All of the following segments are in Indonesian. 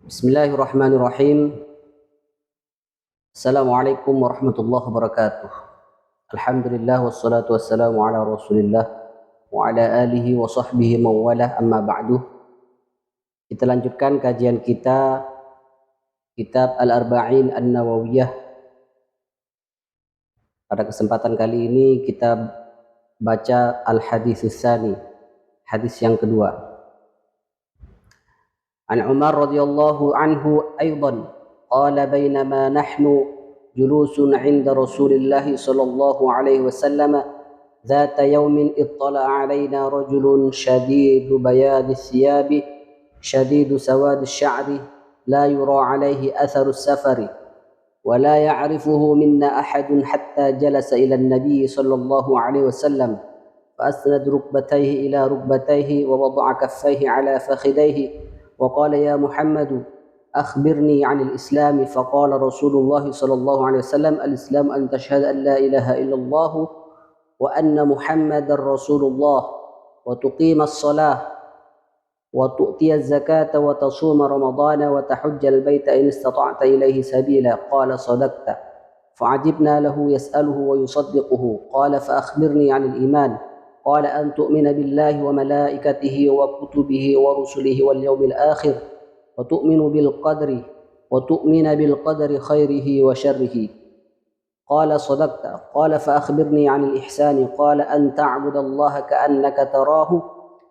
Bismillahirrahmanirrahim. Assalamualaikum warahmatullahi wabarakatuh. Alhamdulillah wassalatu wassalamu ala Rasulillah wa ala alihi wa sahbihi mawalah amma ba'du. Kita lanjutkan kajian kita kitab Al-Arba'in An-Nawawiyah. Pada kesempatan kali ini kita baca Al-Haditsus Tsani, hadis yang kedua. An Umar radhiyallahu anhu aidan qala bainama nahnu julusun 'inda Rasulillah sallallahu alaihi wasallam ذات يوم اطلع علينا رجل شديد بياض الثياب شديد سواد الشعر لا يرى عليه أثر السفر ولا يعرفه منا أحد حتى جلس إلى النبي صلى الله عليه وسلم فأسند ركبتيه إلى ركبتيه ووضع كفيه على فخذيه وقال يا محمد أخبرني عن الإسلام فقال رسول الله صلى الله عليه وسلم الإسلام أن تشهد أن لا إله إلا الله وأن محمد رسول الله وتقيم الصلاة وتؤتي الزكاة وتصوم رمضان وتحج البيت إن استطعت إليه سبيلا قال صدقت فعجبنا له يسأله ويصدقه قال فأخبرني عن الإيمان قال أن تؤمن بالله وملائكته وكتبه ورسله واليوم الآخر وتؤمن بالقدر خيره وشره قال صدقت قال فأخبرني عن الإحسان قال أن تعبد الله كأنك تراه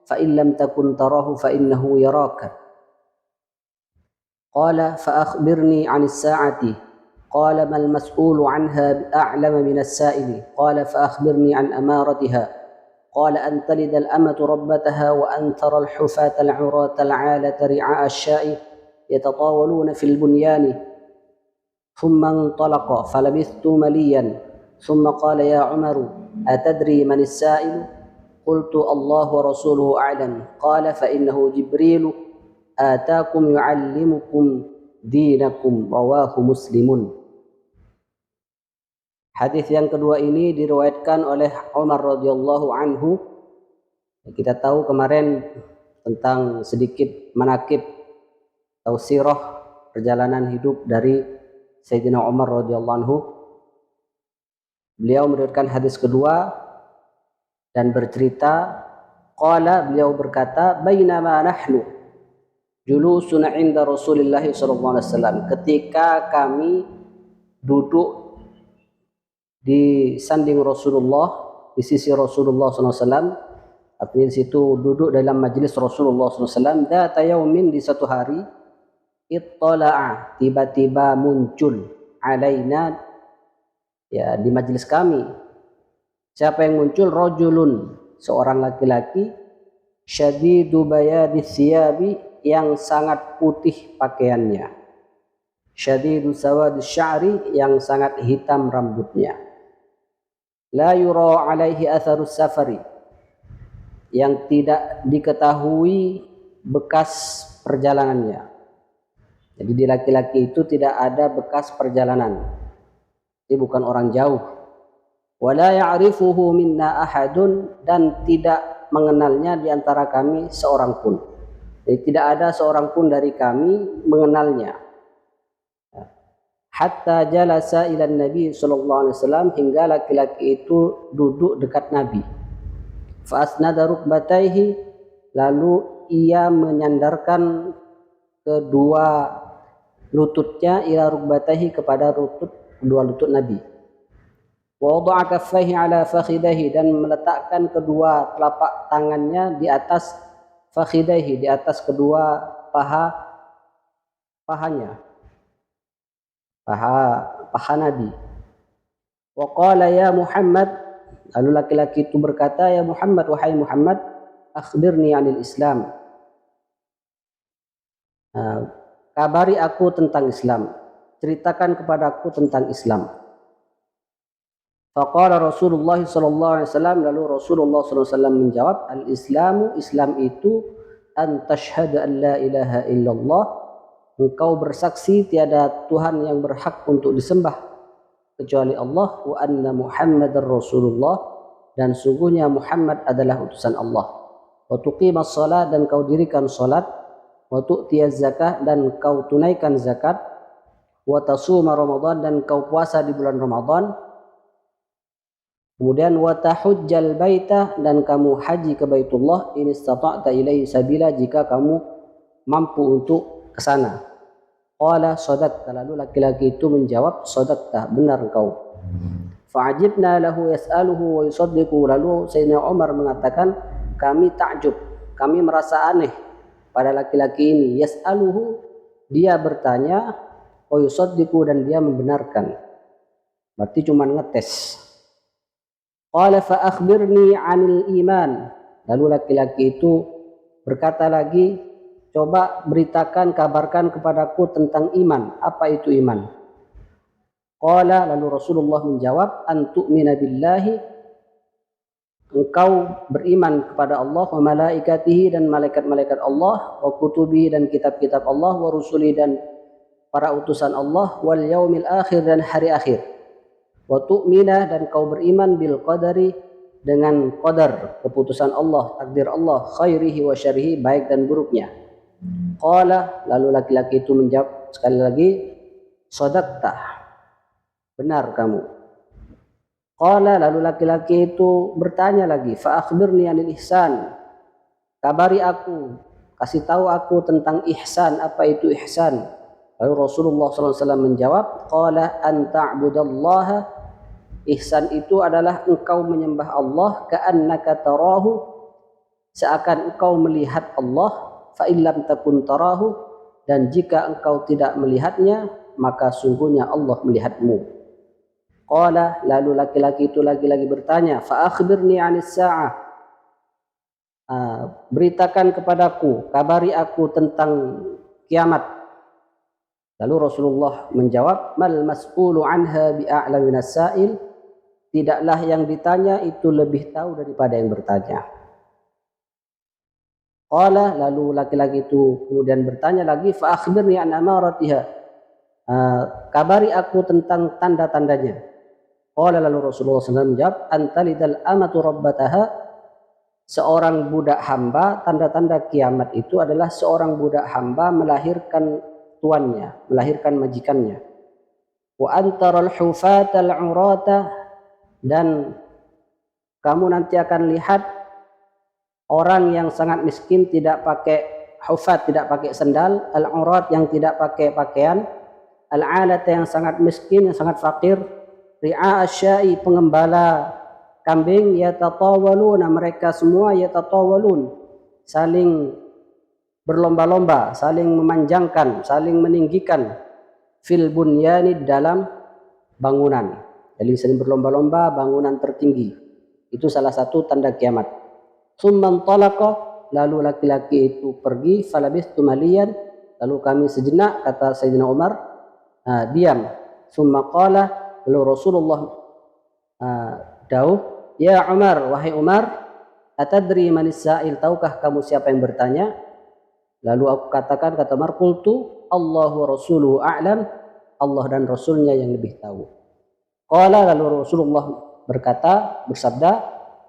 فإن لم تكن تراه فإنه يراك قال فأخبرني عن الساعة قال ما المسؤول عنها بأعلم من السائل قال فأخبرني عن أمارتها قال أن تلد الأمة ربتها وأن ترى الحفاة العراة العالة رعاء الشاء يتطاولون في البنيان ثم انطلق فلبثت مليا ثم قال يا عمر أتدري من السائل قلت الله ورسوله أعلم قال فإنه جبريل آتاكم يعلمكم دينكم رواه مسلم. Hadis yang kedua ini diriwayatkan oleh Umar radhiyallahu anhu. Kita tahu kemarin tentang sedikit manaqib atau sirah perjalanan hidup dari Sayyidina Umar radhiyallahu anhu. Beliau meriwayatkan hadis kedua dan bercerita, beliau berkata, bainama nahnu julusun 'inda Rasulillah sallallahu alaihi wasallam, ketika kami duduk di sanding Rasulullah, di sisi Rasulullah sallallahu alaihi wasallam, artinya di situ duduk dalam majelis Rasulullah sallallahu alaihi wasallam, dzata yaumin, di satu hari, ittala'a, tiba-tiba muncul, alaina, ya, di majelis kami. Siapa yang muncul? Rajulun, seorang laki-laki, syadidu bayadi thiyabi, yang sangat putih pakaiannya, syadidu sawadi sya'ri, yang sangat hitam rambutnya, la yura alaihi atharus safari, yang tidak diketahui bekas perjalanannya. Jadi di laki-laki itu tidak ada bekas perjalanan, dia bukan orang jauh. Wala ya'rifuhu minna ahadun, dan tidak mengenalnya di antara kami seorang pun. Jadi tidak ada seorang pun dari kami mengenalnya. Hatta jalasa ila Nabi sallallahu alaihi wasallam, hingga laki-laki itu duduk dekat Nabi. Fa asnada rukbataihi, lalu ia menyandarkan kedua lututnya, ila rukbataihi, kepada kedua lutut Nabi. Wa wada'a kaffaihi ala fakhidaihi, dan meletakkan kedua telapak tangannya di atas fakhidaihi, di atas kedua pahanya, paha Nabi. Wa qala ya Muhammad, lalu laki-laki itu berkata, ya Muhammad, wahai Muhammad, akhbirni 'anil Islam, kabari aku tentang Islam, ceritakan kepadaku tentang Islam. Faqala Rasulullah sallallahu alaihi wasallam, lalu Rasulullah sallallahu alaihi wasallam menjawab, al-Islamu, Islam itu, an tashhadu an la ilaha illallah, engkau bersaksi tiada Tuhan yang berhak untuk disembah kecuali Allah, wa anna Muhammadar Rasulullah, dan sungguhnya Muhammad adalah utusan Allah, wa tuqimas salat, dan kau dirikan salat, wa tu'tiyaz zakah, dan kau tunaikan zakat, wa tasuma Ramadan, dan kau puasa di bulan Ramadan. Kemudian wa tahujjal baita, dan kamu haji ke Baitullah, in istata'ta ilaihi sabila, jika kamu mampu untuk ke sana. Qala sadaqta, lalu laki-laki itu menjawab, sadaqta, benar engkau. Fa'ajibna lahu yas'aluhu wa yusaddiqu, lalu Sayyidina Umar mengatakan, kami takjub, kami merasa aneh pada laki-laki ini. Yas'aluhu, dia bertanya, wa yusaddiqu, dan dia membenarkan. Berarti cuma ngetes. Qala fa akhbirni 'anil iman, lalu laki-laki itu berkata lagi, coba beritakan, kabarkan kepadaku tentang iman. Apa itu iman? Qala, lalu Rasulullah menjawab, an tu'mina billahi, engkau beriman kepada Allah, wa malaikatihi, dan malaikat-malaikat Allah, wa kutubihi, dan kitab-kitab Allah, wa rusuli, dan para utusan Allah, wal yaumil akhir, dan hari akhir, wa tu'mina, dan kau beriman bil qadari, dengan qadar, keputusan Allah, takdir Allah, khairihi wa syarrihi, baik dan buruknya. Qala, lalu laki-laki itu menjawab sekali lagi, sadaqta, benar kamu. Qala, lalu laki-laki itu bertanya lagi, fa akhbirni anil ihsan, kabari aku, kasih tahu aku tentang ihsan. Apa itu ihsan? Lalu Rasulullah SAW menjawab, qala an ta'budallaha, ihsan itu adalah engkau menyembah Allah, ka'annaka tarahu, seakan engkau melihat Allah, fa illam takun tarahu, dan jika engkau tidak melihatnya, maka sungguhnya Allah melihatmu. Qala, lalu laki-laki itu lagi-lagi bertanya, fa akhbirni 'anis sa'ah, beritakan kepadaku, kabari aku tentang kiamat. Lalu Rasulullah menjawab, mal mas'ulu anha bi'a'la minas sa'il, tidaklah yang ditanya itu lebih tahu daripada yang bertanya. Qala, lalu laki-laki itu kemudian bertanya lagi, fa akhbirni an amaratiha, kabari aku tentang tanda-tandanya. Qala, lalu Rasulullah SAW menjawab, antalidal amatu rabbataha, seorang budak hamba, tanda-tanda kiamat itu adalah seorang budak hamba melahirkan tuannya, melahirkan majikannya. Wa antaral hufatal urata, dan kamu nanti akan lihat orang yang sangat miskin, tidak pakai hufat, tidak pakai sandal, al-urat, yang tidak pakai pakaian, al-alat, yang sangat miskin, yang sangat fakir, ri'a asyai, pengembala kambing, yatatawaluna, mereka semua yatatawalun, saling berlomba-lomba, saling memanjangkan, saling meninggikan, fil bunyani, dalam bangunan. Jadi saling berlomba-lomba bangunan tertinggi. Itu salah satu tanda kiamat. Tsumman talaqa, lalu laki-laki itu pergi, falabistu maliyan, lalu kami sejenak, kata Sayyidina Umar, diam. Tsumma qala, lalu Rasulullah dawuh, ya Umar, wahai Umar, atadri manis sa'il, tahukah kamu siapa yang bertanya? Lalu aku katakan, kata Umar, qultu Allahu wa rasuluhu a'lam, Allah dan Rasulnya yang lebih tahu. Qala, lalu Rasulullah berkata, bersabda,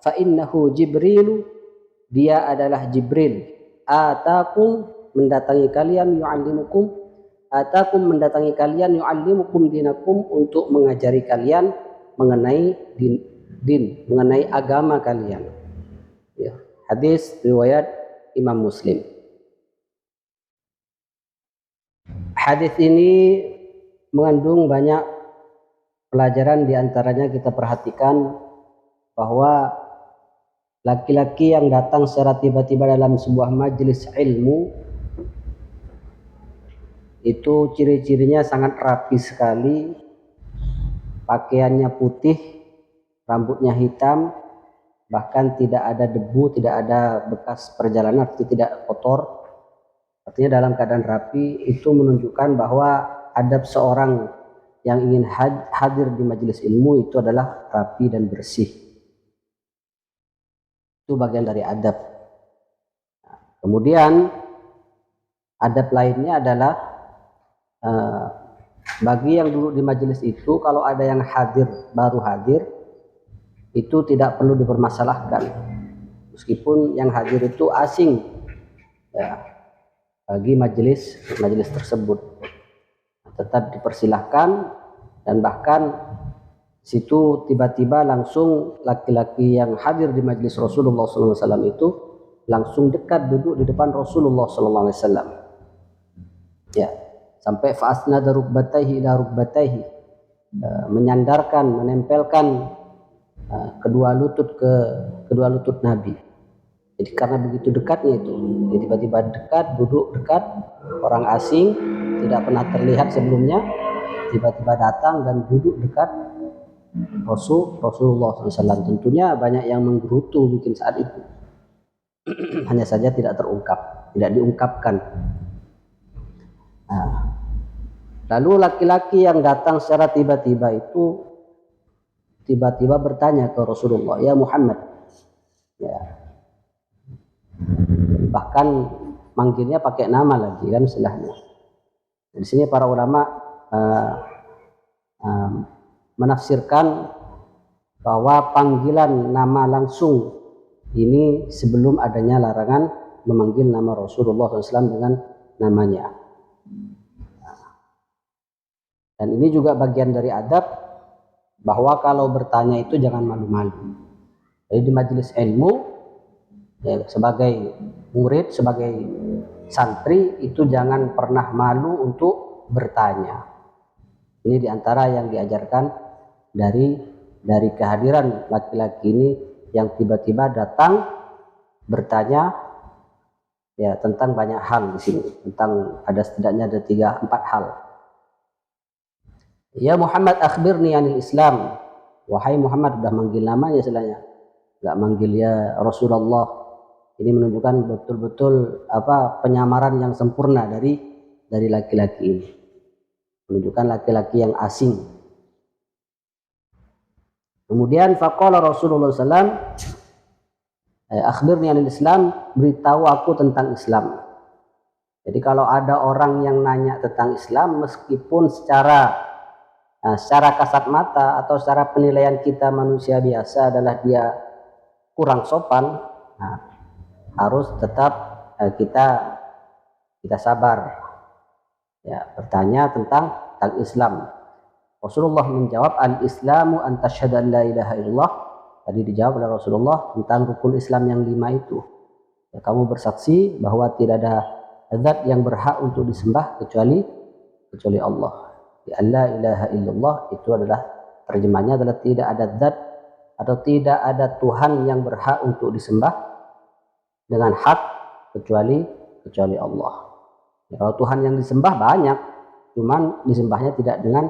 fa innahu Jibrilu, dia adalah Jibril, atakum, mendatangi kalian, yu'allimukum, atakum, mendatangi kalian, yu'allimukum dinakum, untuk mengajari kalian mengenai din, mengenai agama kalian. Ya. Hadis riwayat Imam Muslim. Hadis ini mengandung banyak pelajaran, diantaranya kita perhatikan bahwa laki-laki yang datang secara tiba-tiba dalam sebuah majelis ilmu itu ciri-cirinya sangat rapi sekali, pakaiannya putih, rambutnya hitam, bahkan tidak ada debu, tidak ada bekas perjalanan, tidak kotor, artinya dalam keadaan rapi. Itu menunjukkan bahwa adab seorang yang ingin hadir di majelis ilmu itu adalah rapi dan bersih. Itu bagian dari adab. Kemudian adab lainnya adalah bagi yang duduk di majelis itu, kalau ada yang hadir, baru hadir, itu tidak perlu dipermasalahkan meskipun yang hadir itu asing, ya. bagi majelis tersebut. Tetap dipersilahkan, dan bahkan situ tiba-tiba langsung laki-laki yang hadir di majelis Rasulullah SAW itu langsung dekat duduk di depan Rasulullah SAW. Ya, sampai fa'asnada rukbatayhi ila rukbatayhi, menempelkan kedua lutut Nabi. Jadi karena begitu dekatnya itu, dia tiba-tiba dekat, duduk dekat, orang asing, tidak pernah terlihat sebelumnya, tiba-tiba datang dan duduk dekat Rasulullah SAW. Tentunya banyak yang menggerutu mungkin saat itu. Hanya saja tidak diungkapkan. Nah, lalu laki-laki yang datang secara tiba-tiba itu tiba-tiba bertanya ke Rasulullah, "Ya Muhammad." Ya. Bahkan manggilnya pakai nama lagi kan istilahnya. Di sini para ulama menafsirkan bahwa panggilan nama langsung ini sebelum adanya larangan memanggil nama Rasulullah SAW dengan namanya. Dan ini juga bagian dari adab, bahwa kalau bertanya itu jangan malu-malu. Jadi di majelis ilmu, ya, sebagai murid, sebagai santri itu jangan pernah malu untuk bertanya. Ini diantara yang diajarkan dari kehadiran laki-laki ini yang tiba-tiba datang bertanya, ya, tentang banyak hal di sini. Tentang setidaknya ada 3-4 hal. "Ya Muhammad, akhbirni anil Islam." Wahai Muhammad, sudah manggil namanya istilahnya, enggak manggil ya Rasulullah. Ini menunjukkan betul-betul penyamaran yang sempurna dari laki-laki ini. Menunjukkan laki-laki yang asing. Kemudian faqala Rasulullah SAW, "Akhbirni anil Islam," beritahu aku tentang Islam. Jadi kalau ada orang yang nanya tentang Islam, meskipun secara kasat mata atau secara penilaian kita manusia biasa adalah dia kurang sopan, harus tetap kita sabar, ya, bertanya tentang Islam. Rasulullah menjawab, "Al-Islamu an tasyhadu an la ilaha illallah." Tadi dijawab oleh Rasulullah tentang rukun Islam yang 5 itu. Ya, kamu bersaksi bahwa tidak ada zat yang berhak untuk disembah kecuali Allah. Ya, la ilaha illallah itu adalah terjemahnya adalah tidak ada zat atau tidak ada Tuhan yang berhak untuk disembah dengan hak kecuali Allah. Ya, kalau Tuhan yang disembah banyak, cuman disembahnya tidak dengan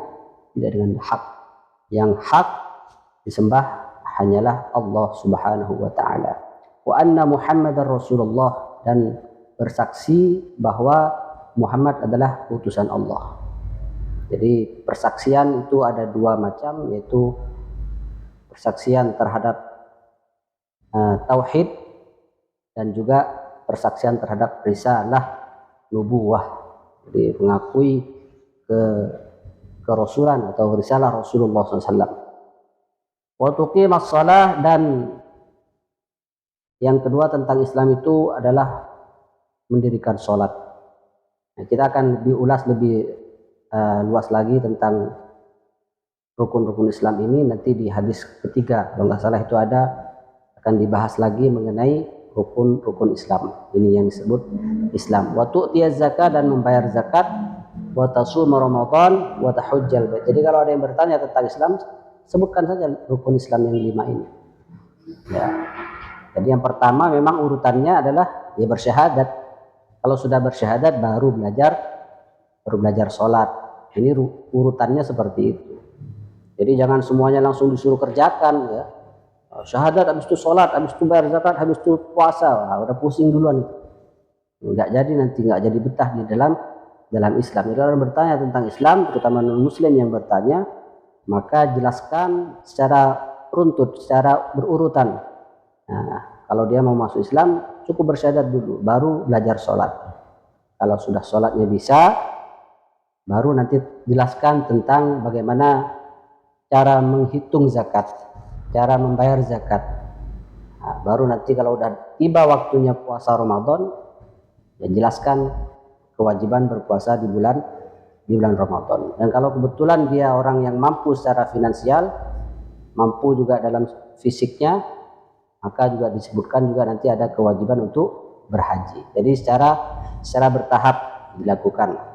hak. Yang hak disembah hanyalah Allah Subhanahu wa taala. Wa anna Muhammadar Rasulullah, dan bersaksi bahwa Muhammad adalah utusan Allah. Jadi persaksian itu ada 2 macam, yaitu persaksian terhadap tauhid dan juga persaksian terhadap risalah nubuwah. Jadi mengakui kerasulan atau risalah Rasulullah SAW. Wa tuqimas shalah, dan yang kedua tentang Islam itu adalah mendirikan sholat. Nah, kita akan diulas lebih luas lagi tentang rukun-rukun Islam ini nanti di hadis ketiga, kalau nggak salah itu akan dibahas lagi mengenai rukun Islam. Ini yang disebut Islam. Wa tu'tiyaz zakat, dan membayar zakat, wa tasuma Ramadan, wa tahujjal bait. Jadi kalau ada yang bertanya tentang Islam, sebutkan saja rukun Islam yang 5 ini. Ya. Jadi yang pertama memang urutannya adalah ya bersyahadat. Kalau sudah bersyahadat baru belajar sholat. Ini urutannya seperti itu. Jadi jangan semuanya langsung disuruh kerjakan, ya. Syahadat, habis itu sholat, habis itu bayar zakat, habis itu puasa. Udah pusing duluan. Enggak jadi betah di dalam Islam. Jadi orang bertanya tentang Islam, terutama non-muslim yang bertanya, maka jelaskan secara runtut, secara berurutan. Nah, kalau dia mau masuk Islam, cukup bersyahadat dulu, baru belajar sholat. Kalau sudah sholatnya bisa, baru nanti jelaskan tentang bagaimana cara menghitung zakat, cara membayar zakat. Nah, baru nanti kalau udah tiba waktunya puasa Ramadan, ya jelaskan kewajiban berpuasa di bulan Ramadan. Dan kalau kebetulan dia orang yang mampu secara finansial, mampu juga dalam fisiknya, maka juga disebutkan juga nanti ada kewajiban untuk berhaji. Jadi secara bertahap dilakukan.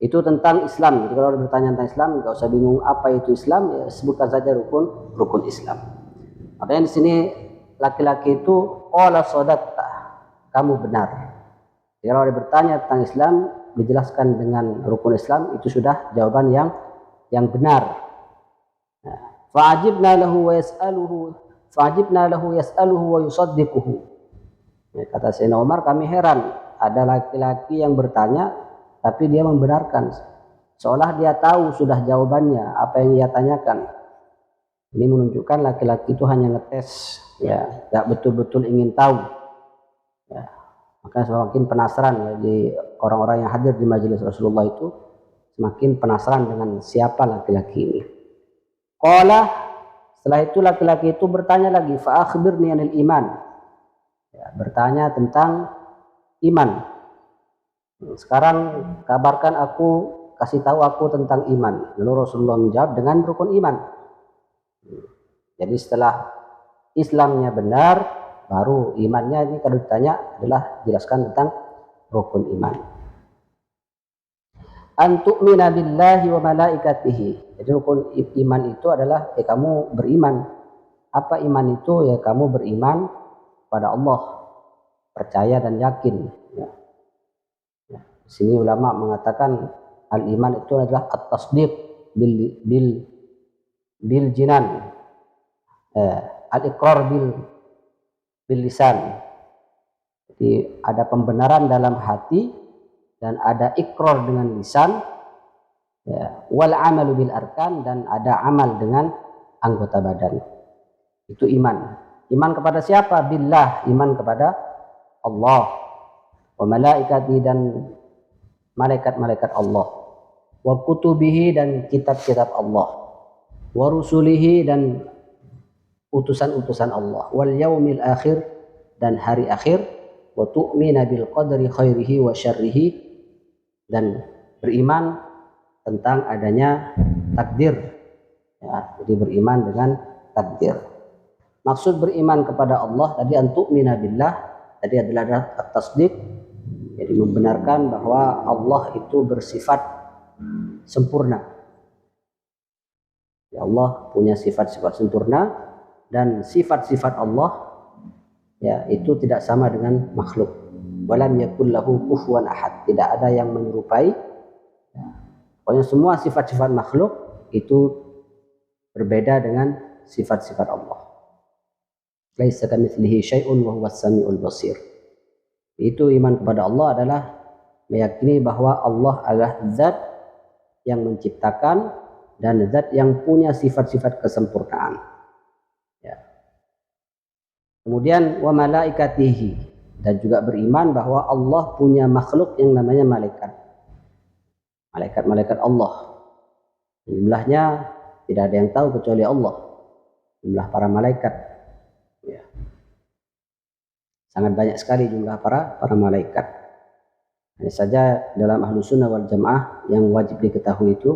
Itu tentang Islam. Jadi kalau bertanya tentang Islam, nggak usah bingung apa itu Islam, ya sebutkan saja rukun Islam. Makanya di sini laki-laki itu qala shadaqta, kamu benar. Jadi kalau dia bertanya tentang Islam, dijelaskan dengan rukun Islam, itu sudah jawaban yang benar. Fa'ajibna lahu yas'aluhu wa yusaddiquhu. Ya, kata Sayyidina Umar, kami heran ada laki-laki yang bertanya tapi dia membenarkan, seolah dia tahu sudah jawabannya apa yang ia tanyakan. Ini menunjukkan laki-laki itu hanya ngetes, ya, nggak betul-betul ingin tahu. Ya, maka semakin penasaran. Jadi orang-orang yang hadir di majelis Rasulullah itu semakin penasaran dengan siapa laki-laki ini. Qala, setelah itu laki-laki itu bertanya lagi, fa akhbirni anil iman. Ya, bertanya tentang iman. Sekarang kabarkan aku, kasih tahu aku tentang iman. Lalu Rasulullah menjawab dengan rukun iman. Jadi setelah Islamnya benar, baru imannya ini kalau ditanya adalah jelaskan tentang rukun iman. An tu'mina billahi wa malaikatihi. Jadi rukun iman itu adalah kamu beriman. Apa iman itu? Ya kamu beriman pada Allah, percaya dan yakin. Ya. Di sini ulama mengatakan al-iman itu adalah at-tasdiq bil jinan, al-iqrar bil lisan. Jadi ada pembenaran dalam hati dan ada ikrar dengan lisan, ya, wal amalu bil arkan, dan ada amal dengan anggota badan. Itu iman. Iman kepada siapa? Billah, iman kepada Allah, wa malaikati, dan malaikat-malaikat Allah, wa kutubihi, dan kitab-kitab Allah, wa rusulihi, dan utusan-utusan Allah, wal yaumil akhir, dan hari akhir, wa tu'mina bil qadri khairihi wa syarrihi, dan beriman tentang adanya takdir. Ya, jadi beriman dengan takdir. Maksud beriman kepada Allah tadi antu'mina billah, tadi adalah at-tasdiq. Jadi membenarkan bahwa Allah itu bersifat sempurna. Ya, Allah punya sifat-sifat sempurna, dan sifat-sifat Allah ya itu tidak sama dengan makhluk. Walam yakul lahu kufuwan ahad, tidak ada yang menyerupai. Ya, pokoknya semua sifat-sifat makhluk itu berbeda dengan sifat-sifat Allah. Laisa kamitslihi syai'un wa huwas samiul basir. Itu iman kepada Allah adalah meyakini bahwa Allah adalah zat yang menciptakan dan zat yang punya sifat-sifat kesempurnaan. Ya. Kemudian wa malaikatihi, dan juga beriman bahwa Allah punya makhluk yang namanya malaikat. Malaikat-malaikat Allah. Jumlahnya tidak ada yang tahu kecuali Allah. Jumlah para malaikat. Ya. Sangat banyak sekali jumlah para malaikat. Hanya saja dalam Ahlus Sunnah wal Jamaah yang wajib diketahui itu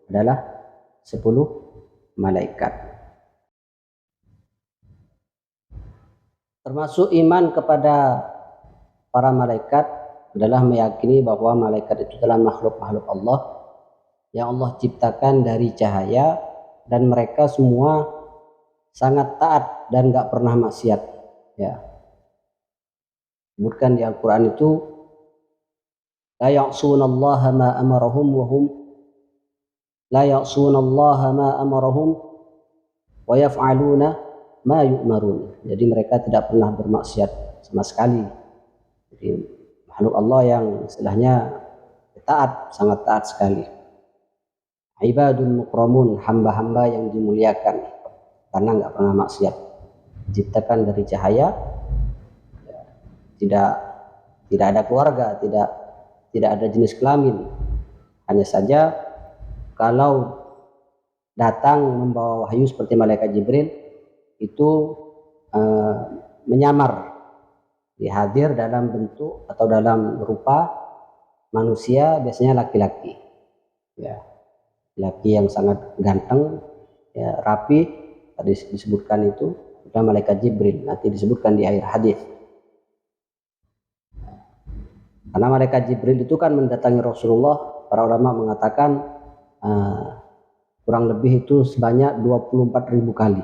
adalah 10 malaikat. Termasuk iman kepada para malaikat adalah meyakini bahwa malaikat itu adalah makhluk-makhluk Allah yang Allah ciptakan dari cahaya, dan mereka semua sangat taat dan gak pernah maksiat. Ya. Sebutkan di Al-Quran itu la ya'sunallaha ma amarahum wa hum la ya'sunallaha ma amarahum wa yaf'aluna ma yu'marun. Jadi mereka tidak pernah bermaksiat sama sekali. Jadi makhluk Allah yang istilahnya taat, sangat taat sekali. Ibadun mukramun, hamba-hamba yang dimuliakan karena nggak pernah maksiat. Diciptakan dari cahaya, tidak ada keluarga, tidak ada jenis kelamin. Hanya saja kalau datang membawa wahyu seperti malaikat Jibril itu menyamar, dihadir dalam bentuk atau dalam rupa manusia biasanya laki-laki, ya, laki yang sangat ganteng, ya, rapi, tadi disebutkan itu, dan malaikat Jibril nanti disebutkan di akhir hadis. Karena malaikat Jibril itu kan mendatangi Rasulullah, para ulama mengatakan kurang lebih itu sebanyak 24.000 kali.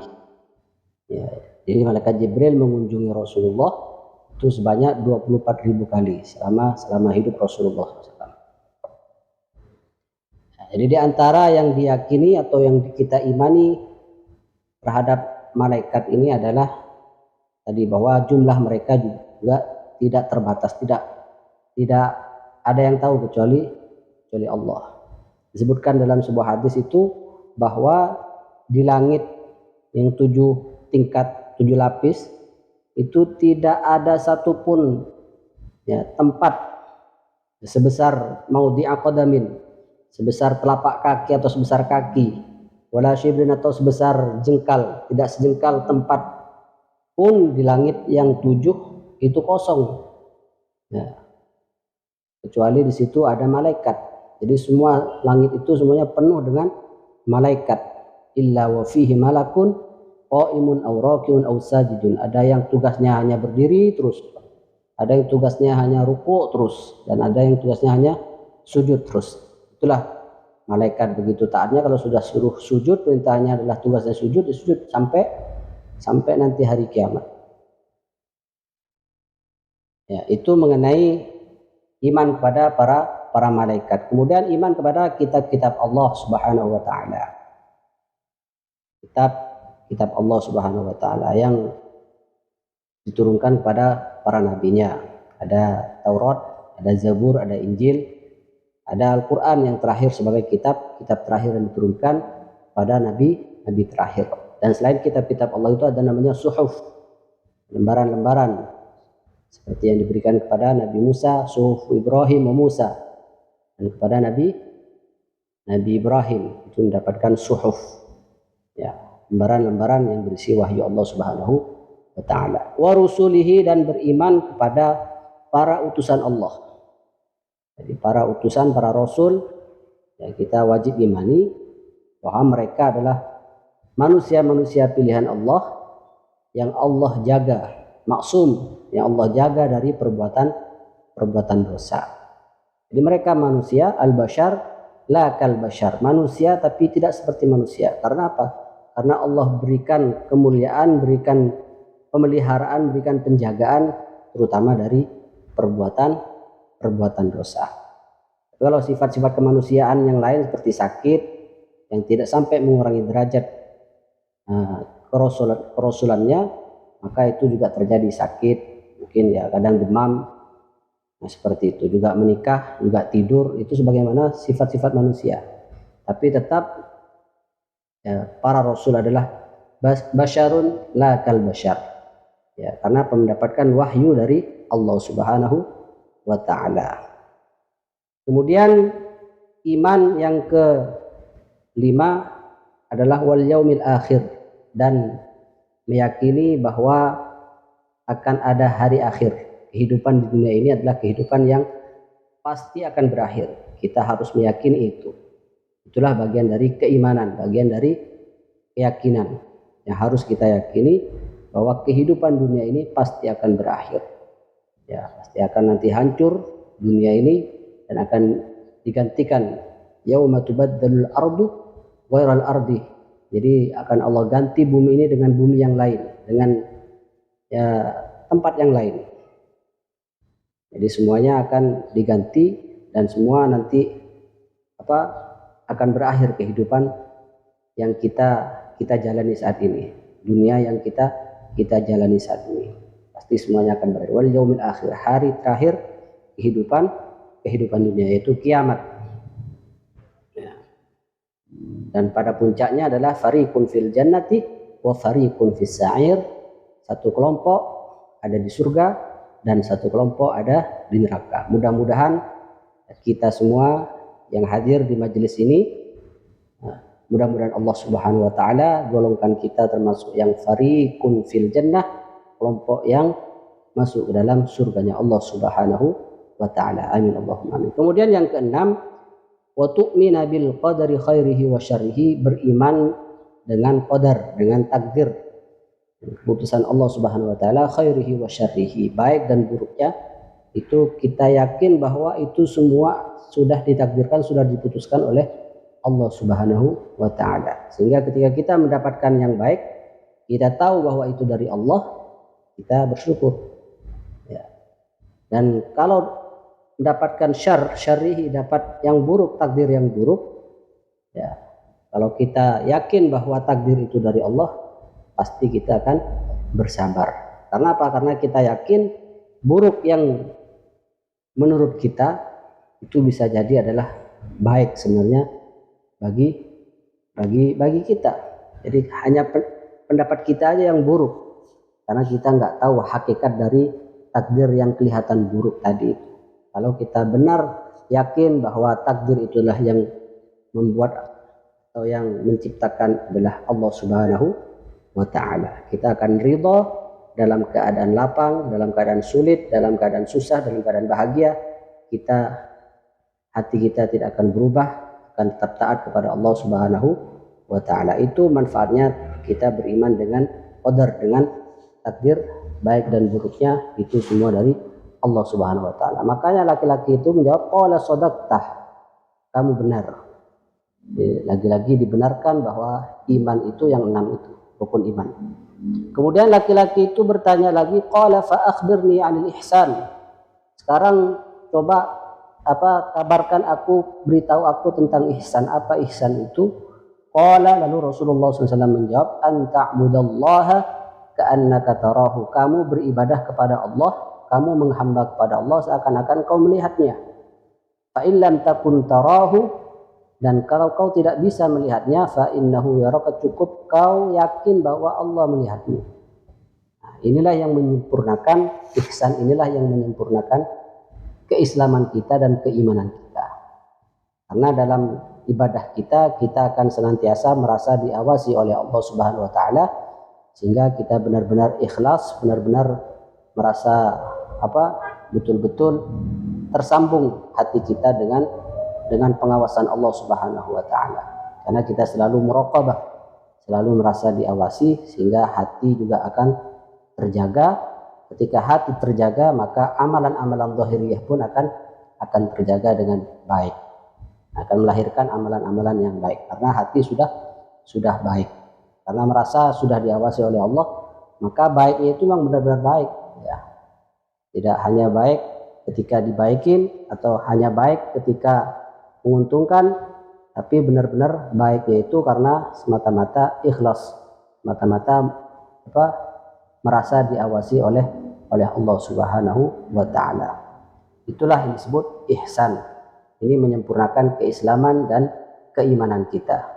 Ya, jadi malaikat Jibril mengunjungi Rasulullah itu sebanyak 24.000 kali selama hidup Rasulullah SAW. Nah, jadi di antara yang diyakini atau yang kita imani terhadap malaikat ini adalah tadi bahwa jumlah mereka juga tidak terbatas, tidak ada yang tahu kecuali Allah. Disebutkan dalam sebuah hadis itu bahwa di langit yang 7 tingkat, 7 lapis itu tidak ada satupun, ya, tempat sebesar maudhi'a qadamin, sebesar telapak kaki atau sebesar kaki, wala shibrin atau sebesar jengkal, tidak sejengkal tempat pun di langit yang 7 itu kosong, ya, kecuali di situ ada malaikat. Jadi semua langit itu semuanya penuh dengan malaikat. Illa wa fihi malakun qaimun aw raki'un aw sajidun. Ada yang tugasnya hanya berdiri terus, ada yang tugasnya hanya ruku terus, dan ada yang tugasnya hanya sujud terus. Itulah malaikat, begitu taatnya. Kalau sudah suruh sujud, perintahnya adalah tugasnya sujud, sujud sampai nanti hari kiamat. Ya, itu mengenai iman kepada para malaikat. Kemudian iman kepada kitab-kitab Allah Subhanahu wa taala. Kitab Allah Subhanahu wa taala yang diturunkan kepada para nabinya. Ada Taurat, ada Zabur, ada Injil, ada Al-Qur'an yang terakhir sebagai kitab terakhir yang diturunkan pada nabi terakhir. Dan selain kitab-kitab Allah itu ada namanya suhuf, lembaran-lembaran, seperti yang diberikan kepada Nabi Musa, suhuf Ibrahim wa Musa, dan kepada Nabi Ibrahim itu mendapatkan suhuf, ya, lembaran-lembaran yang berisi wahyu Allah Subhanahu wa taala. Wa rusulihi, dan beriman kepada para utusan Allah. Jadi para utusan, para rasul, ya, kita wajib imani bahwa mereka adalah manusia-manusia pilihan Allah yang Allah jaga, maksum, yang Allah jaga dari perbuatan dosa. Jadi mereka manusia, al-bashar la kal bashar, manusia tapi tidak seperti manusia. Karena apa? Karena Allah berikan kemuliaan, berikan pemeliharaan, berikan penjagaan terutama dari perbuatan dosa. Kalau sifat-sifat kemanusiaan yang lain seperti sakit yang tidak sampai mengurangi derajat kerasulannya, maka itu juga terjadi sakit, mungkin ya kadang demam, nah seperti itu. Juga menikah, juga tidur, itu sebagaimana sifat-sifat manusia. Tapi tetap, ya, para rasul adalah basyarun la kal bashar, ya, karena mendapatkan wahyu dari Allah Subhanahu wa taala. Kemudian iman yang kelima adalah wal yaumil akhir, dan meyakini bahwa akan ada hari akhir. Kehidupan di dunia ini adalah kehidupan yang pasti akan berakhir. Kita harus meyakini itu. Itulah bagian dari keimanan, bagian dari keyakinan yang harus kita yakini, bahwa kehidupan dunia ini pasti akan berakhir. Ya, pasti akan nanti hancur dunia ini dan akan digantikan yauma tubaddalul ardu ghairal ardi. Jadi akan Allah ganti bumi ini dengan bumi yang lain, dengan, ya, tempat yang lain. Jadi semuanya akan diganti dan semua nanti akan berakhir kehidupan yang kita jalani saat ini. Dunia yang kita jalani saat ini pasti semuanya akan berakhir. Wal yaumil akhir, hari terakhir kehidupan dunia, yaitu kiamat. Dan pada puncaknya adalah fariqun fil jannati wa fariqun fis sa'ir. Satu kelompok ada di surga dan satu kelompok ada di neraka. Mudah-mudahan kita semua yang hadir di majelis ini, mudah-mudahan Allah Subhanahu wa taala golongkan kita termasuk yang fariqun fil jannah, kelompok yang masuk ke dalam surganya Allah Subhanahu wa ta'ala. Amin Allahumma amin. Kemudian yang keenam, wa tu'mina bil qadari khairihi wa syarrihi, beriman dengan qadar, dengan takdir, keputusan Allah Subhanahu wa taala, khairihi wa syarrihi, baik dan buruknya. Itu kita yakin bahwa itu semua sudah ditakdirkan, sudah diputuskan oleh Allah Subhanahu wa taala. Sehingga ketika kita mendapatkan yang baik, kita tahu bahwa itu dari Allah, kita bersyukur. Ya. Dan kalau mendapatkan syarrihi, dapat yang buruk, takdir yang buruk, ya. Kalau kita yakin bahwa takdir itu dari Allah, pasti kita akan bersabar. Karena apa? Karena kita yakin buruk yang menurut kita itu bisa jadi adalah baik sebenarnya bagi kita. Jadi hanya pendapat kita aja yang buruk, karena kita nggak tahu hakikat dari takdir yang kelihatan buruk tadi. Kalau kita benar yakin bahwa takdir itulah yang membuat atau yang menciptakan adalah Allah Subhanahu wa ta'ala, kita akan ridha dalam keadaan lapang, dalam keadaan sulit, dalam keadaan susah, dalam keadaan bahagia. Hati kita tidak akan berubah, akan tetap taat kepada Allah Subhanahu wa ta'ala. Itu manfaatnya kita beriman dengan qadar, dengan takdir baik dan buruknya, itu semua dari Allah Subhanahu wa ta'ala. Makanya laki-laki itu menjawab, qala shadaqtah, kamu benar. Lagi-lagi dibenarkan bahwa iman itu yang 6 itu, rukun iman. Kemudian laki-laki itu bertanya lagi, qala fa akhbirni 'anil ihsan. Sekarang coba kabarkan aku, beritahu aku tentang ihsan. Apa ihsan itu? Qala, lalu Rasulullah SAW menjawab, an ta'budallaha ka'annaka tarahu. Kamu beribadah kepada Allah, kamu menghamba kepada Allah seakan-akan kau melihatnya. Fa in lam takun tarahu, dan kalau kau tidak bisa melihatnya, fa innahu yaraka, cukup kau yakin bahwa Allah melihatmu. Nah, inilah yang menyempurnakan ihsan, inilah yang menyempurnakan keislaman kita dan keimanan kita. Karena dalam ibadah kita akan senantiasa merasa diawasi oleh Allah Subhanahu wa taala, sehingga kita benar-benar ikhlas, benar-benar merasa betul-betul tersambung hati kita dengan pengawasan Allah Subhanahu wa taala. Karena kita selalu muraqabah, selalu merasa diawasi, sehingga hati juga akan terjaga. Ketika hati terjaga, maka amalan-amalan zahiriyah pun akan terjaga dengan baik. Akan melahirkan amalan-amalan yang baik karena hati sudah baik. Karena merasa sudah diawasi oleh Allah, maka baiknya itu memang benar-benar baik, ya. Tidak hanya baik ketika dibaikin atau hanya baik ketika menguntungkan, tapi benar-benar baiknya itu karena semata-mata ikhlas, semata-mata merasa diawasi oleh Allah Subhanahu wa ta'ala. Itulah yang disebut ihsan. Ini menyempurnakan keislaman dan keimanan kita.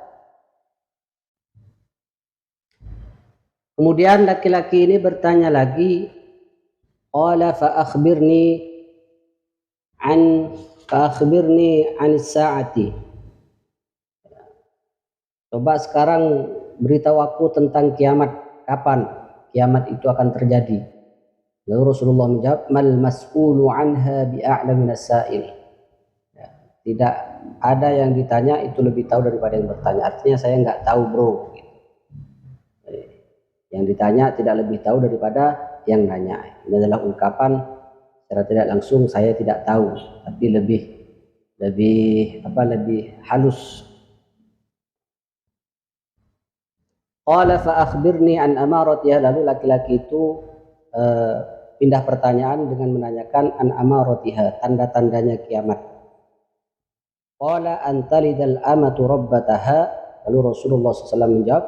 Kemudian laki-laki ini bertanya lagi, qala fa akhbirni an sa'ati. Coba sekarang beritahu aku tentang kiamat, kapan kiamat itu akan terjadi. Lalu Rasulullah menjawab, mal mas'ulu anha bi'a'lam minas sa'il. Ya, tidak ada yang ditanya itu lebih tahu daripada yang bertanya. Artinya saya nggak tahu bro. Yang ditanya tidak lebih tahu daripada yang nanya. Ini adalah ungkapan secara tidak langsung, saya tidak tahu, tapi lebih halus. Qala fa akhbirni an amaratiha. Lalu laki-laki itu pindah pertanyaan dengan menanyakan an amaratiha, tanda-tandanya kiamat. Qala an talidal amatu rabbataha. Lalu Rasulullah SAW menjawab,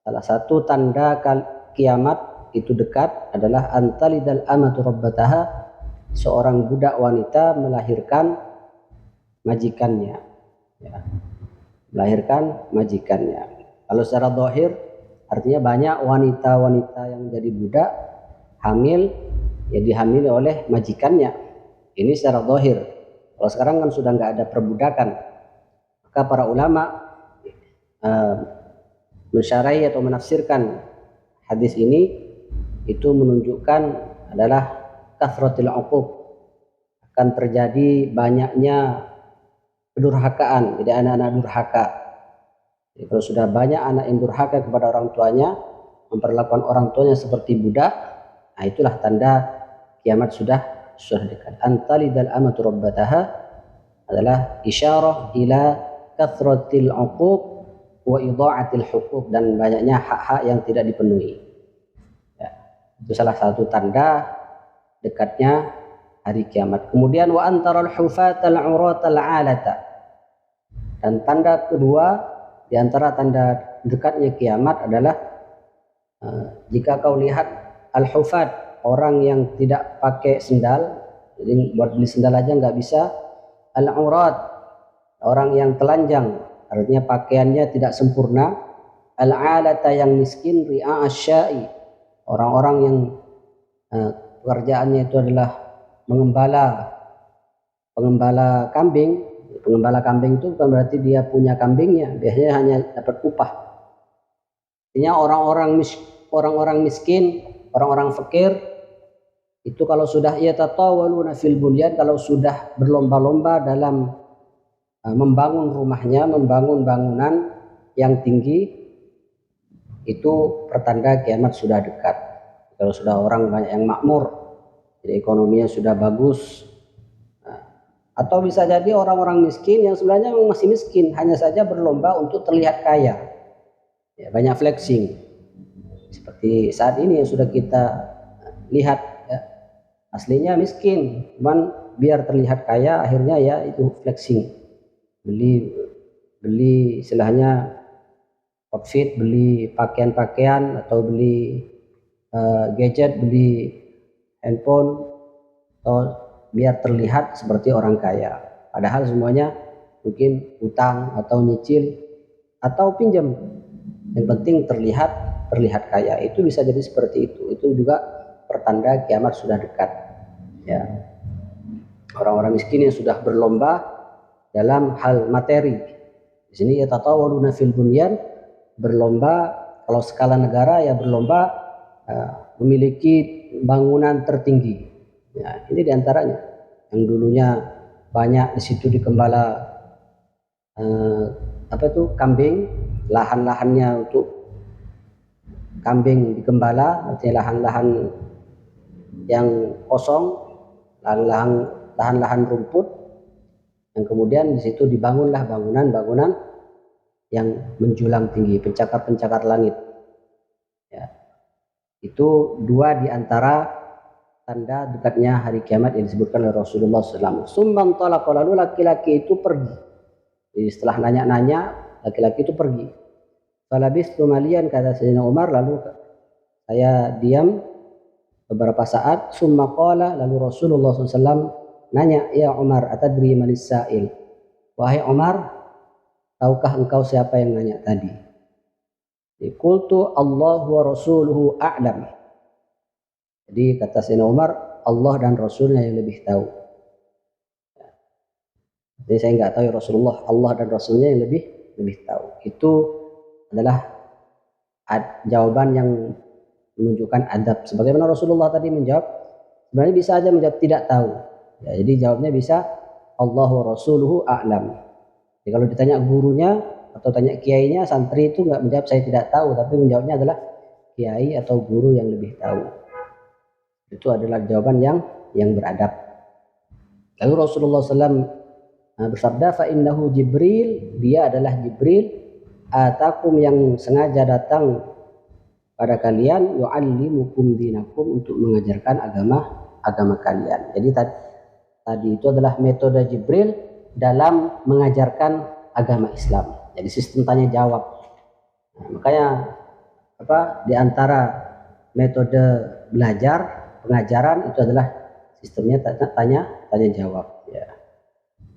salah satu tanda kiamat itu dekat adalah an talidal amatu rabbataha, seorang budak wanita melahirkan majikannya, ya. Melahirkan majikannya. Kalau secara zahir artinya banyak wanita-wanita yang menjadi budak hamil, ya dihamili oleh majikannya. Ini secara zahir. Kalau sekarang kan sudah nggak ada perbudakan, maka para ulama mensyarahi atau menafsirkan hadis ini itu menunjukkan adalah kathratul uquq, akan terjadi banyaknya kedurhakaan, jadi anak-anak durhaka. Jadi kalau sudah banyak anak yang durhaka kepada orang tuanya, memperlakukan orang tuanya seperti budak, nah itulah tanda kiamat sudah dekat. Antalidal amatu rabbataha adalah isyarah ila kathratil uquq wa idha'atil huquq, dan banyaknya hak-hak yang tidak dipenuhi. Ya, itu salah satu tanda dekatnya hari kiamat. Kemudian wa antaral hufatal uratal alata, dan tanda kedua di antara tanda dekatnya kiamat adalah jika kau lihat al-hufat, orang yang tidak pakai sendal, jadi buat beli sendal aja nggak bisa. Al-urat, orang yang telanjang, artinya pakaiannya tidak sempurna. Al-alata, yang miskin. Ri'a asya'i, orang-orang yang pekerjaannya itu adalah pengembala kambing. Pengembala kambing itu bukan berarti dia punya kambingnya, biasanya hanya dapat upah. Artinya orang-orang miskin, orang-orang fakir itu kalau sudah yatatawaluna fil bunyan, kalau sudah berlomba-lomba dalam membangun rumahnya, membangun bangunan yang tinggi, itu pertanda kiamat sudah dekat. Kalau sudah orang banyak yang makmur, jadi ekonominya sudah bagus. Atau bisa jadi orang-orang miskin yang sebenarnya masih miskin, hanya saja berlomba untuk terlihat kaya. Ya, banyak flexing. Seperti saat ini yang sudah kita lihat, ya, aslinya miskin, cuman biar terlihat kaya, akhirnya ya itu flexing. Beli istilahnya outfit, beli pakaian-pakaian, atau beli gadget, beli handphone, atau biar terlihat seperti orang kaya. Padahal semuanya mungkin utang atau nyicil atau pinjam. Yang penting terlihat kaya. Itu bisa jadi seperti itu. Itu juga pertanda kiamat sudah dekat. Ya. Orang-orang miskin yang sudah berlomba dalam hal materi. Di sini yatatawaluna fil bunyan, berlomba. Kalau skala negara ya berlomba memiliki bangunan tertinggi. Ya, ini diantaranya yang dulunya banyak di situ dikembala kambing, lahan-lahannya untuk kambing dikembala, artinya lahan-lahan yang kosong, lahan-lahan rumput, yang kemudian di situ dibangunlah bangunan-bangunan yang menjulang tinggi, pencakar-pencakar langit. Ya. Itu dua di antara tanda dekatnya hari kiamat yang disebutkan oleh Rasulullah SAW. Summan talaqa, lalu laki-laki itu pergi. Jadi setelah nanya-nanya, laki-laki itu pergi. Falabistu malian, kata Sayyidina Umar, lalu saya diam beberapa saat. Summa qala, lalu Rasulullah SAW nanya, ya Umar, atadri manis sa'il? Wahai Umar, tahukah engkau siapa yang nanya tadi? Qultu Allahu wa rasuluhu a'lam. Jadi kata Sayyidina Umar, Allah dan Rasulnya yang lebih tahu. Jadi saya nggak tahu ya Rasulullah, Allah dan Rasulnya yang lebih tahu. Itu adalah jawaban yang menunjukkan adab. Sebagaimana Rasulullah tadi menjawab, sebenarnya bisa aja menjawab tidak tahu. Ya, jadi jawabnya bisa Allah wa Rasuluhu a'lam. Jadi kalau ditanya gurunya atau tanya kiainya, santri itu nggak menjawab saya tidak tahu, tapi menjawabnya adalah kiai atau guru yang lebih tahu. Itu adalah jawaban yang beradab. Lalu Rasulullah SAW bersabda, fa innahu Jibril, dia adalah Jibril, atakum yang sengaja datang pada kalian, yu'allimukum dinakum, untuk mengajarkan agama kalian. Jadi tadi itu adalah metode Jibril dalam mengajarkan agama Islam. Jadi sistem tanya jawab. Nah, makanya di antara metode belajar pengajaran itu adalah sistemnya tanya jawab. Ya.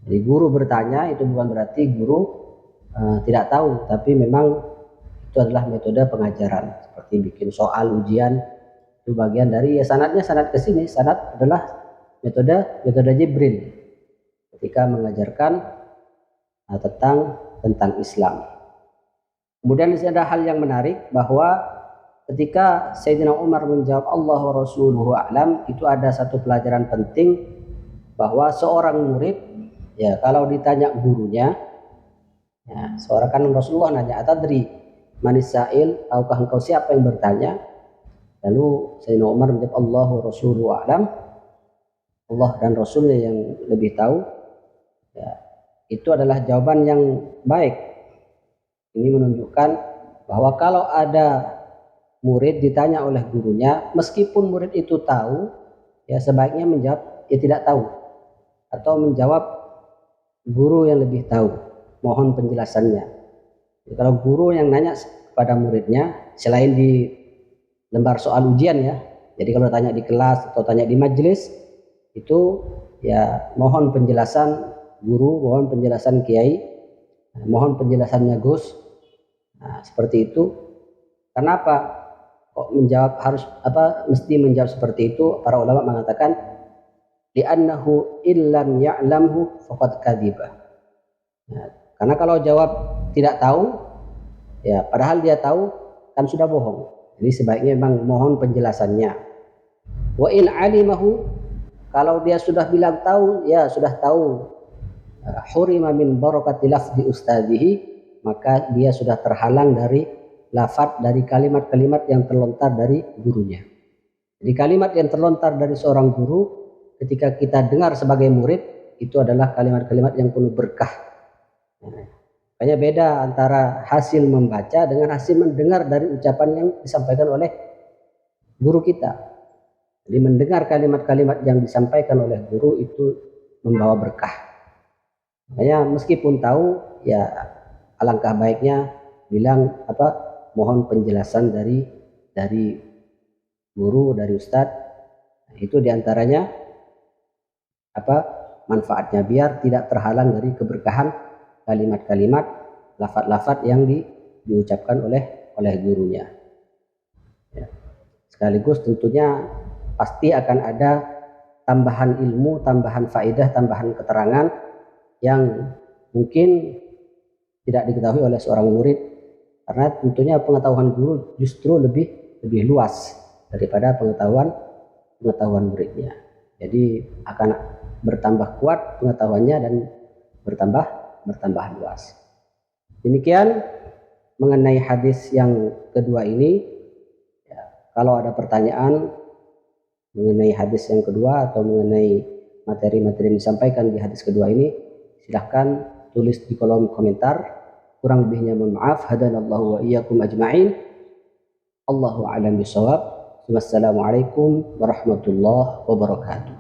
Jadi guru bertanya itu bukan berarti guru tidak tahu, tapi memang itu adalah metode pengajaran. Seperti bikin soal ujian, itu bagian dari sanad ke sini. Sanad adalah metode Jibril ketika mengajarkan tentang Islam. Kemudian di sini ada hal yang menarik, bahwa ketika Sayyidina Umar menjawab Allah wa Rasuluhu a'lam, itu ada satu pelajaran penting, bahwa seorang murid ya kalau ditanya gurunya, ya, seorang kan Rasulullah nanya, atadri manis sa'il, tahukah engkau siapa yang bertanya? Lalu Sayyidina Umar menjawab, Allahu Rasuluhu a'lam, Allah dan Rasulnya yang lebih tahu. Ya, itu adalah jawaban yang baik. Ini menunjukkan bahwa kalau ada murid ditanya oleh gurunya, meskipun murid itu tahu, ya sebaiknya menjawab ya tidak tahu, atau menjawab guru yang lebih tahu, mohon penjelasannya. Jadi, kalau guru yang nanya kepada muridnya, selain di lembar soal ujian ya, jadi kalau tanya di kelas atau tanya di majelis, itu ya mohon penjelasan guru, mohon penjelasan kiai, mohon penjelasannya Gus. Nah, seperti itu. Kenapa kok menjawab harus mesti menjawab seperti itu? Para ulama mengatakan li'annahu illam ya'lamhu faqad kadhiba. Nah, karena kalau jawab tidak tahu, ya padahal dia tahu kan sudah bohong. Jadi sebaiknya memang mohon penjelasannya. Wa in alimahu, kalau dia sudah bilang tahu, ya sudah tahu, hurima min barakati lafzi ustadzihi, maka dia sudah terhalang dari lafaz, dari kalimat-kalimat yang terlontar dari gurunya. Jadi kalimat yang terlontar dari seorang guru ketika kita dengar sebagai murid itu adalah kalimat-kalimat yang penuh berkah. Makanya beda antara hasil membaca dengan hasil mendengar dari ucapan yang disampaikan oleh guru kita. Jadi mendengar kalimat-kalimat yang disampaikan oleh guru itu membawa berkah. Makanya meskipun tahu, ya alangkah baiknya bilang mohon penjelasan dari guru, dari ustadz. Nah, itu diantaranya manfaatnya biar tidak terhalang dari keberkahan kalimat-kalimat, lafaz-lafaz yang diucapkan oleh gurunya. Ya. Sekaligus tentunya pasti akan ada tambahan ilmu, tambahan faedah, tambahan keterangan yang mungkin tidak diketahui oleh seorang murid, karena tentunya pengetahuan guru justru lebih luas daripada pengetahuan muridnya. Jadi akan bertambah kuat pengetahuannya dan bertambah luas. Demikian mengenai hadis yang kedua ini. Ya, kalau ada pertanyaan mengenai hadis yang kedua atau mengenai materi-materi yang disampaikan di hadis kedua ini, silahkan tulis di kolom komentar. Kurang lebihnya mohon maaf. Hadanallahu wa iyyakum ajma'in. Allahu a'lam bishawab. Wassalamualaikum warahmatullahi wabarakatuh.